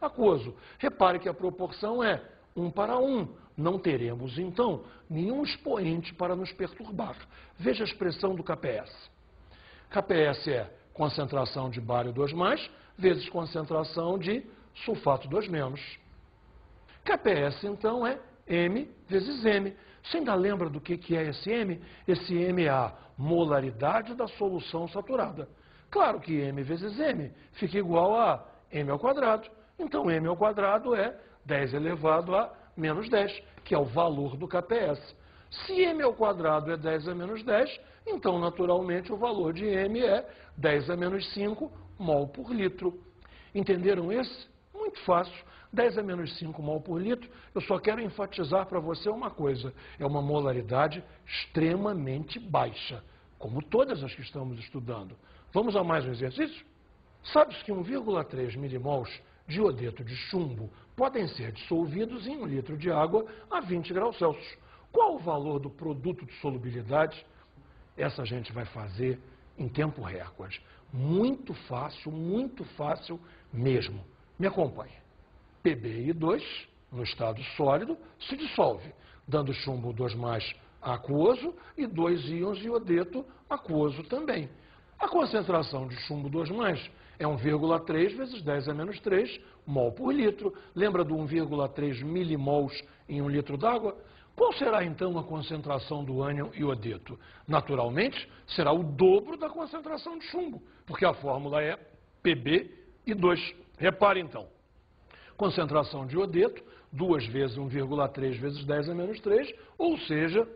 aquoso. Repare que a proporção é 1 para 1. Não teremos, então, nenhum expoente para nos perturbar. Veja a expressão do KPS. KPS é concentração de bário 2+, vezes concentração de sulfato 2-. KPS, então, é M vezes M. Você ainda lembra do que é esse M? Esse M é a molaridade da solução saturada. Claro que M vezes M fica igual a M ao quadrado. Então, M ao quadrado é 10 elevado a menos 10, que é o valor do KPS. Se M ao quadrado é 10 a menos 10, então, naturalmente, o valor de M é 10 a menos 5 mol por litro. Entenderam esse? Muito fácil. 10 a menos 5 mol por litro. Eu só quero enfatizar para você uma coisa. É uma molaridade extremamente baixa, como todas as que estamos estudando. Vamos a mais um exercício? Sabe-se que 1,3 milimols de iodeto de chumbo podem ser dissolvidos em 1 litro de água a 20 graus Celsius. Qual o valor do produto de solubilidade? Essa a gente vai fazer em tempo recorde. Muito fácil mesmo. Me acompanhe. PbI2, no estado sólido, se dissolve, dando chumbo 2+ aquoso e 2 íons de iodeto aquoso também. A concentração de chumbo 2+ é 1,3 vezes 10 a menos 3 mol por litro. Lembra do 1,3 milimols em 1 litro d'água? Qual será, então, a concentração do ânion iodeto? Naturalmente, será o dobro da concentração de chumbo, porque a fórmula é PbI2. Repare, então, concentração de iodeto, 2 vezes 1,3 vezes 10 a menos 3, ou seja,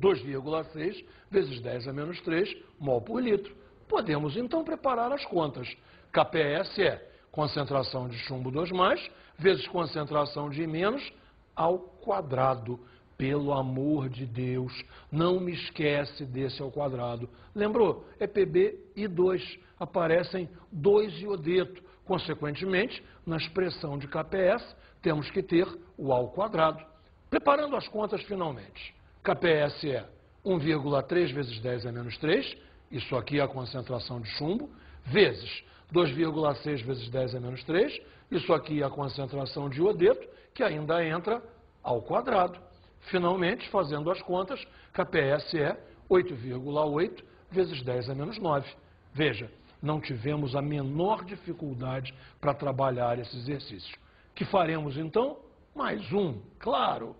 2,6 vezes 10 a menos 3 mol por litro. Podemos, então, preparar as contas. KPS é concentração de chumbo 2+, vezes concentração de I- ao quadrado. Pelo amor de Deus, não me esquece desse ao quadrado. Lembrou? É PbI2. Aparecem 2 iodeto. Consequentemente, na expressão de KPS, temos que ter o ao quadrado. Preparando as contas finalmente. KPS é 1,3 vezes 10 a menos 3, isso aqui é a concentração de chumbo, vezes 2,6 vezes 10 a menos 3, isso aqui é a concentração de iodeto, que ainda entra ao quadrado. Finalmente, fazendo as contas, KPS é 8,8 vezes 10 a menos 9. Veja, não tivemos a menor dificuldade para trabalhar esse exercício. Que faremos, então? Mais um, claro.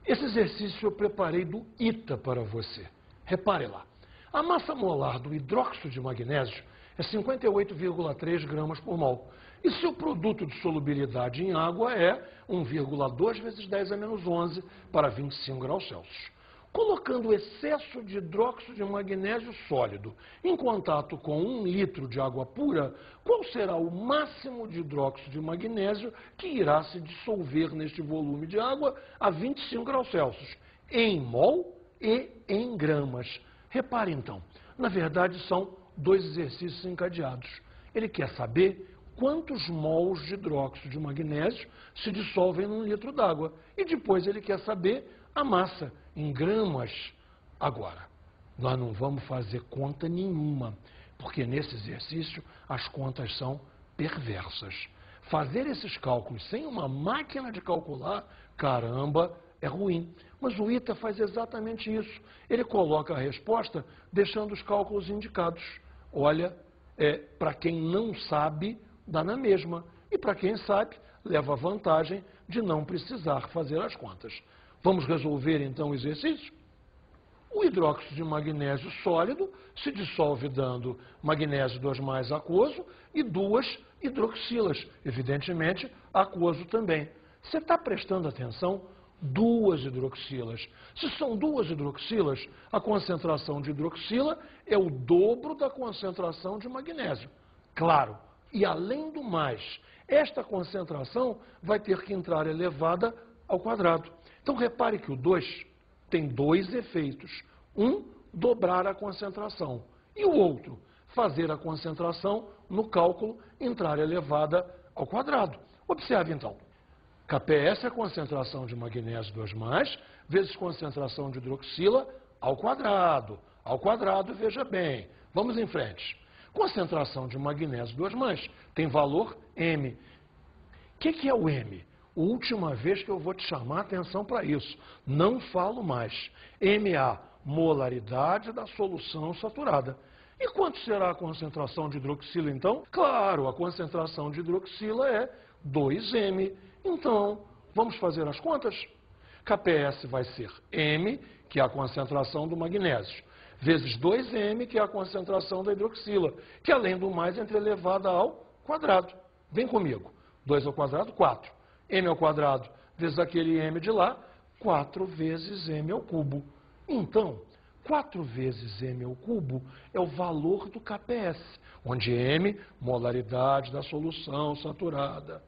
Esse exercício eu preparei do ITA para você. Repare lá. A massa molar do hidróxido de magnésio é 58,3 gramas por mol. E seu produto de solubilidade em água é 1,2 vezes 10 a menos 11 para 25 graus Celsius. Colocando o excesso de hidróxido de magnésio sólido em contato com 1 litro de água pura, qual será o máximo de hidróxido de magnésio que irá se dissolver neste volume de água a 25 graus Celsius, em mol e em gramas? Repare então, na verdade são 2 exercícios encadeados. Ele quer saber quantos mols de hidróxido de magnésio se dissolvem num litro d'água. E depois ele quer saber a massa em gramas. Agora, nós não vamos fazer conta nenhuma, porque nesse exercício as contas são perversas. Fazer esses cálculos sem uma máquina de calcular, caramba, é ruim. Mas o ITA faz exatamente isso. Ele coloca a resposta deixando os cálculos indicados. Olha, para quem não sabe, dá na mesma. E para quem sabe, leva a vantagem de não precisar fazer as contas. Vamos resolver, então, o exercício? O hidróxido de magnésio sólido se dissolve dando magnésio 2+ aquoso e 2 hidroxilas. Evidentemente, aquoso também. Você está prestando atenção? 2 hidroxilas. Se são 2 hidroxilas, a concentração de hidroxila é o dobro da concentração de magnésio. Claro, e além do mais, esta concentração vai ter que entrar elevada ao quadrado. Então, repare que o 2 tem 2 efeitos. Um, dobrar a concentração. E o outro, fazer a concentração no cálculo entrar elevada ao quadrado. Observe, então. KPS é a concentração de magnésio 2+, vezes concentração de hidroxila ao quadrado. Ao quadrado, veja bem. Vamos em frente. Concentração de magnésio 2+, tem valor M. que é o M? Última vez que eu vou te chamar a atenção para isso. Não falo mais. M é a molaridade da solução saturada. E quanto será a concentração de hidroxila, então? Claro, a concentração de hidroxila é 2M. Então, vamos fazer as contas? KPS vai ser M, que é a concentração do magnésio, vezes 2M, que é a concentração da hidroxila, que além do mais é elevada ao quadrado. Vem comigo. 2 ao quadrado, 4. M ao quadrado vezes aquele M de lá, 4 vezes M ao cubo. Então, 4 vezes M ao cubo é o valor do KPS, onde M, molaridade da solução saturada.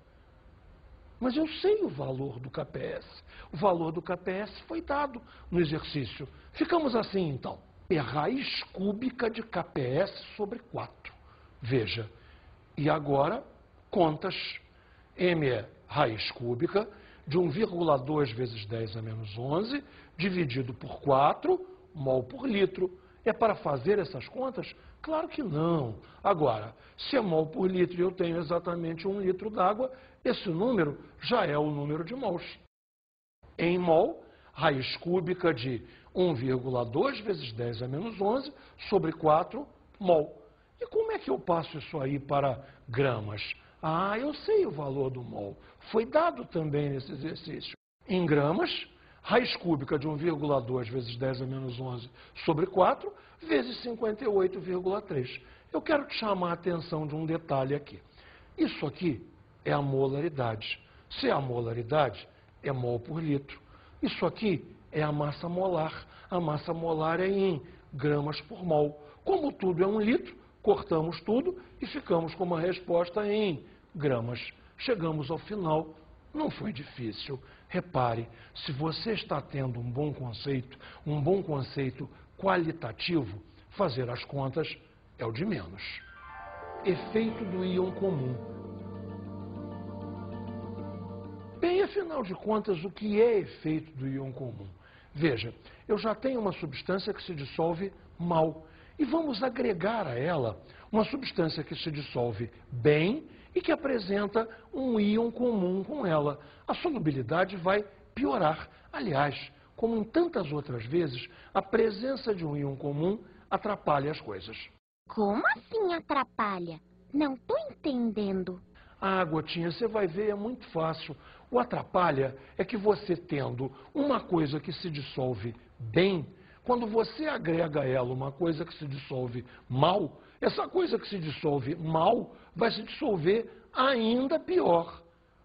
Mas eu sei o valor do KPS. O valor do KPS foi dado no exercício. Ficamos assim, então. É raiz cúbica de KPS sobre 4. Veja. E agora, contas. M é raiz cúbica de 1,2 vezes 10 a menos 11, dividido por 4, mol por litro. É para fazer essas contas? Claro que não. Agora, se é mol por litro e eu tenho exatamente 1 litro d'água, esse número já é o número de mols. Em mol, raiz cúbica de 1,2 vezes 10 a menos 11 sobre 4 mol. E como é que eu passo isso aí para gramas? Ah, eu sei o valor do mol. Foi dado também nesse exercício. Em gramas, raiz cúbica de 1,2 vezes 10 a menos 11 sobre 4 vezes 58,3. Eu quero te chamar a atenção de um detalhe aqui. Isso aqui é a molaridade. Se é a molaridade, é mol por litro. Isso aqui é a massa molar. A massa molar é em gramas por mol. Como tudo é 1 litro, cortamos tudo e ficamos com uma resposta em gramas. Chegamos ao final. Não foi difícil. Repare, se você está tendo um bom conceito qualitativo, fazer as contas é o de menos. Efeito do íon comum. Bem, afinal de contas, o que é efeito do íon comum? Veja, eu já tenho uma substância que se dissolve mal. E vamos agregar a ela uma substância que se dissolve bem e que apresenta um íon comum com ela. A solubilidade vai piorar. Aliás, como em tantas outras vezes, a presença de um íon comum atrapalha as coisas. Como assim atrapalha? Não estou entendendo. Ah, Gotinha, você vai ver, é muito fácil. O atrapalha é que você tendo uma coisa que se dissolve bem, quando você agrega a ela uma coisa que se dissolve mal, essa coisa que se dissolve mal vai se dissolver ainda pior.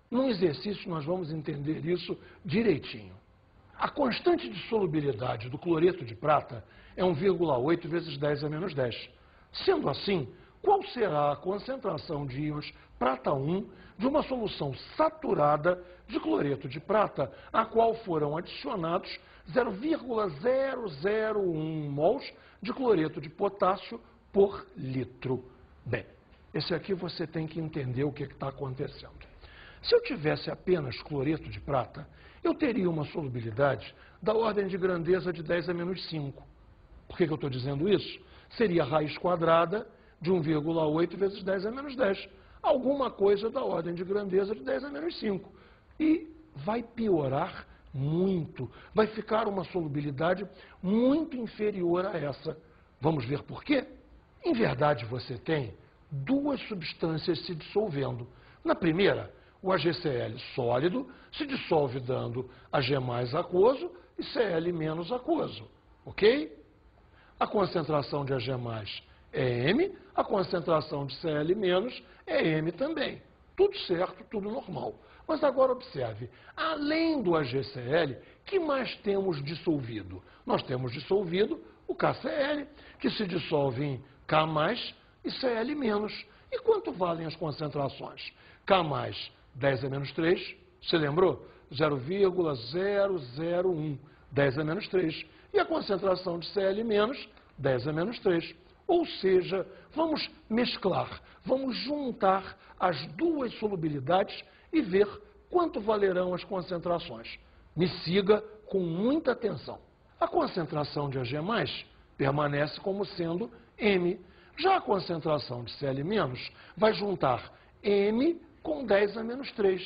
Num exercício nós vamos entender isso direitinho. A constante de solubilidade do cloreto de prata é 1,8 vezes 10 a menos 10. Sendo assim, qual será a concentração de íons prata 1 de uma solução saturada de cloreto de prata, a qual foram adicionados 0,001 mols de cloreto de potássio por litro? Bem, esse aqui você tem que entender o que está acontecendo. Se eu tivesse apenas cloreto de prata, eu teria uma solubilidade da ordem de grandeza de 10 a menos 5. Por que eu estou dizendo isso? Seria a raiz quadrada de 1,8 vezes 10 a menos 10. Alguma coisa da ordem de grandeza de 10 a menos 5. E vai piorar muito. Vai ficar uma solubilidade muito inferior a essa. Vamos ver por quê? Em verdade, você tem duas substâncias se dissolvendo. Na primeira, o AgCl sólido se dissolve dando Ag mais aquoso e Cl menos aquoso. Ok? A concentração de Ag mais é M, a concentração de Cl menos é M também. Tudo certo, tudo normal. Mas agora observe, além do AgCl, que mais temos dissolvido? Nós temos dissolvido o KCl, que se dissolve em K mais e Cl menos. E quanto valem as concentrações? K mais 10 a menos 3, você lembrou? 0,001, 10 a menos 3. E a concentração de Cl menos, 10 a menos 3. Ou seja, vamos mesclar, vamos juntar as duas solubilidades e ver quanto valerão as concentrações. Me siga com muita atenção. A concentração de Ag+, permanece como sendo M. Já a concentração de Cl- vai juntar M com 10 a menos 3.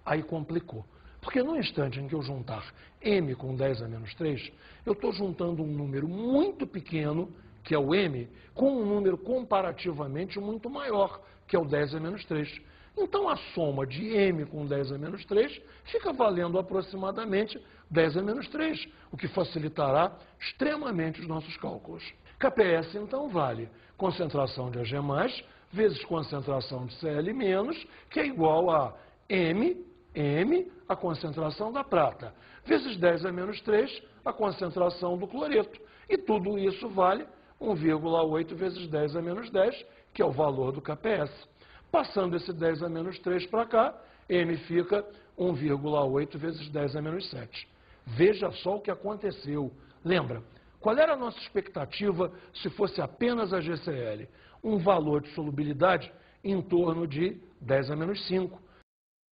Aí complicou. Porque no instante em que eu juntar m com 10 a menos 3, eu estou juntando um número muito pequeno, que é o m, com um número comparativamente muito maior, que é o 10 a menos 3. Então, a soma de m com 10 a menos 3 fica valendo aproximadamente 10 a menos 3, o que facilitará extremamente os nossos cálculos. KPS, então, vale concentração de Ag+, vezes concentração de Cl-, que é igual a m, a concentração da prata, vezes 10 a menos 3, a concentração do cloreto. E tudo isso vale 1,8 vezes 10 a menos 10, que é o valor do KPS. Passando esse 10 a menos 3 para cá, m fica 1,8 vezes 10 a menos 7. Veja só o que aconteceu. Lembra, qual era a nossa expectativa se fosse apenas a GCl? Um valor de solubilidade em torno de 10 a menos 5.